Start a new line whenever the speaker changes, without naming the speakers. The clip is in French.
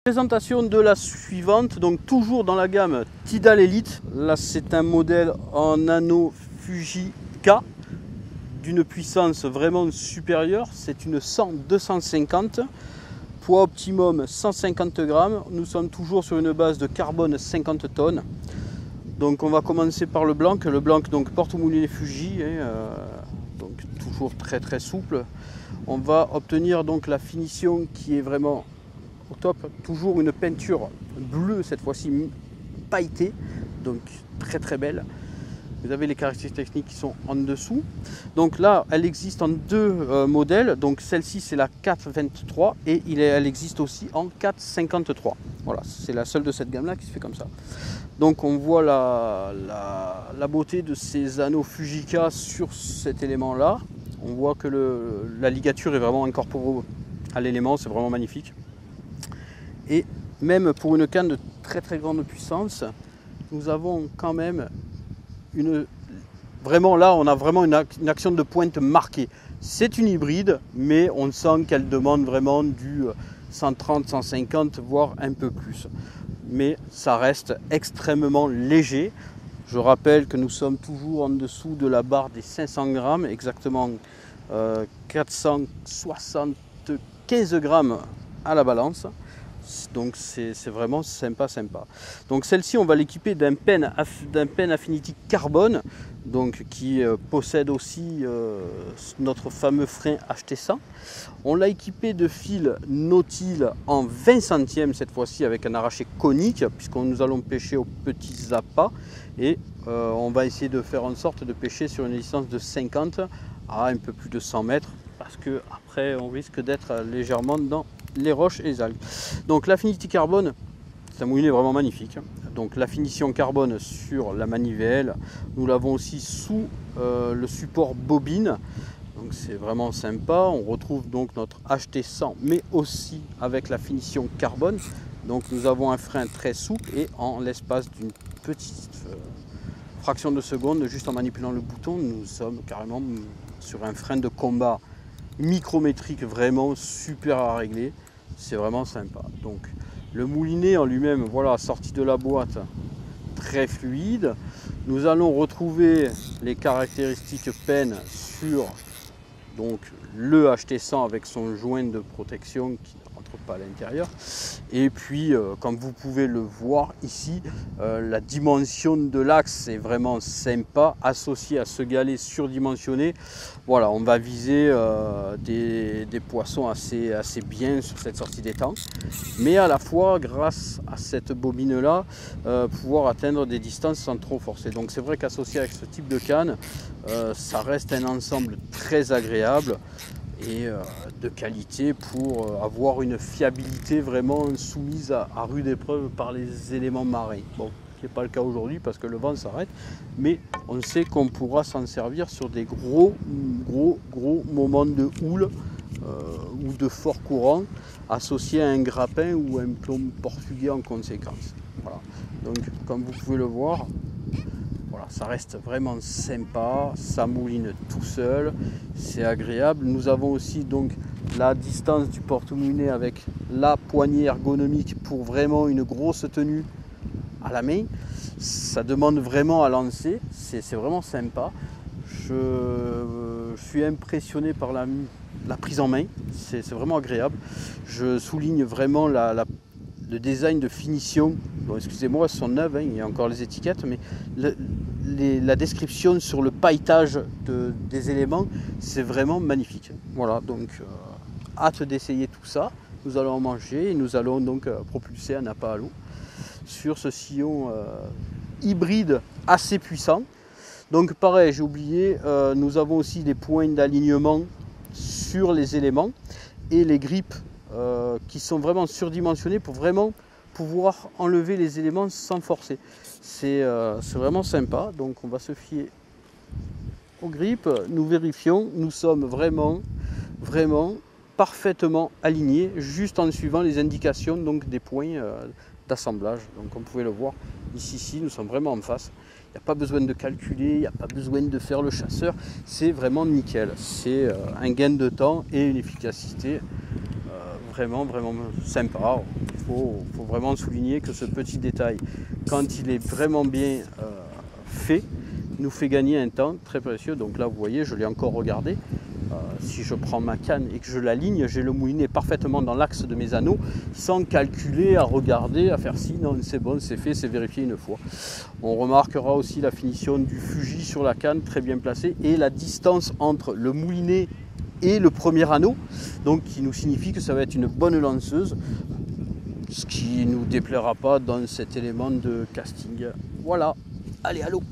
Présentation de la suivante, donc toujours dans la gamme Tidal Elite. Là c'est un modèle en nano Fuji K d'une puissance vraiment supérieure, c'est une 100-250, poids optimum 150 grammes, nous sommes toujours sur une base de carbone 50 tonnes. Donc on va commencer par le blanc, donc porte-moulinet Fuji, donc toujours très souple. On va obtenir donc la finition qui est vraiment au top, toujours une peinture bleue cette fois-ci pailletée, donc très belle. Vous avez les caractéristiques techniques qui sont en dessous. Donc là, elle existe en deux modèles. Donc celle-ci, c'est la 423 et elle existe aussi en 453. Voilà, c'est la seule de cette gamme-là qui se fait comme ça. Donc on voit la beauté de ces anneaux Fujika sur cet élément-là. On voit que la ligature est vraiment incorporée à l'élément, c'est vraiment magnifique. Et même pour une canne de très grande puissance, nous avons quand même on a vraiment une action de pointe marquée. C'est une hybride, mais on sent qu'elle demande vraiment du 130, 150, voire un peu plus. Mais ça reste extrêmement léger. Je rappelle que nous sommes toujours en dessous de la barre des 500 grammes, exactement 475 grammes à la balance. Donc c'est vraiment sympa. Donc celle-ci, on va l'équiper d'un pen Affinity carbone, donc qui possède aussi notre fameux frein HT100. On l'a équipé de fils Nautil en 20 centièmes cette fois-ci, avec un arraché conique, puisqu'on nous allons pêcher aux petits appâts, et on va essayer de faire en sorte de pêcher sur une distance de 50 à un peu plus de 100 mètres, parce que après on risque d'être légèrement dans les roches et les algues. Donc l'Affinity Carbone, c'est un moulinet vraiment magnifique. Donc la finition carbone sur la manivelle, nous l'avons aussi sous le support bobine. Donc c'est vraiment sympa. On retrouve donc notre HT100, mais aussi avec la finition carbone. Donc nous avons un frein très souple et en l'espace d'une petite fraction de seconde, juste en manipulant le bouton, nous sommes carrément sur un frein de combat micrométrique, vraiment super à régler. C'est vraiment sympa. Donc le moulinet en lui-même, voilà, sorti de la boîte, très fluide. Nous allons retrouver les caractéristiques pen sur donc le HT100 avec son joint de protection qui ne rentre pas à l'intérieur. Et puis comme vous pouvez le voir ici, la dimension de l'axe est vraiment sympa, associé à ce galet surdimensionné. Voilà, on va viser des poissons assez bien sur cette sortie d'étang, mais à la fois grâce à cette bobine là pouvoir atteindre des distances sans trop forcer. Donc c'est vrai qu'associé avec ce type de canne, ça reste un ensemble très agréable et de qualité pour avoir une fiabilité vraiment soumise à rude épreuve par les éléments marins. Bon, ce n'est pas le cas aujourd'hui parce que le vent s'arrête, mais on sait qu'on pourra s'en servir sur des gros moments de houle ou de fort courant associé à un grappin ou un plomb portugais en conséquence. Voilà. Donc comme vous pouvez le voir, voilà, ça reste vraiment sympa, ça mouline tout seul, c'est agréable. Nous avons aussi donc la distance du porte-moulinet avec la poignée ergonomique pour vraiment une grosse tenue à la main. Ça demande vraiment à lancer, c'est vraiment sympa. Je suis impressionné par la prise en main, c'est vraiment agréable. Je souligne vraiment le design de finition. Bon, excusez-moi, elles sont neuves, il y a encore les étiquettes, mais la description sur le pailletage des éléments, c'est vraiment magnifique. Voilà, donc hâte d'essayer tout ça. Nous allons manger et nous allons donc propulser un appât à l'eau sur ce sillon hybride assez puissant. Donc pareil, j'ai oublié, nous avons aussi des points d'alignement sur les éléments et les grippes qui sont vraiment surdimensionnées pour vraiment pouvoir enlever les éléments sans forcer. C'est vraiment sympa. Donc on va se fier aux grippes, nous vérifions, nous sommes vraiment parfaitement alignés, juste en suivant les indications donc des points d'assemblage. Donc comme vous pouvez le voir ici, nous sommes vraiment en face. Il n'y a pas besoin de calculer, il n'y a pas besoin de faire le chasseur, c'est vraiment nickel. C'est un gain de temps et une efficacité vraiment sympa. faut vraiment souligner que ce petit détail, quand il est vraiment bien fait, nous fait gagner un temps très précieux. Donc là, vous voyez, je l'ai encore regardé. Si je prends ma canne et que je l'aligne, j'ai le moulinet parfaitement dans l'axe de mes anneaux, sans calculer, à regarder, à faire si, non, c'est bon, c'est fait, c'est vérifié une fois. On remarquera aussi la finition du fusil sur la canne, très bien placée, et la distance entre le moulinet et le premier anneau, donc qui nous signifie que ça va être une bonne lanceuse, ce qui ne nous déplaira pas dans cet élément de casting. Voilà, allez, allô!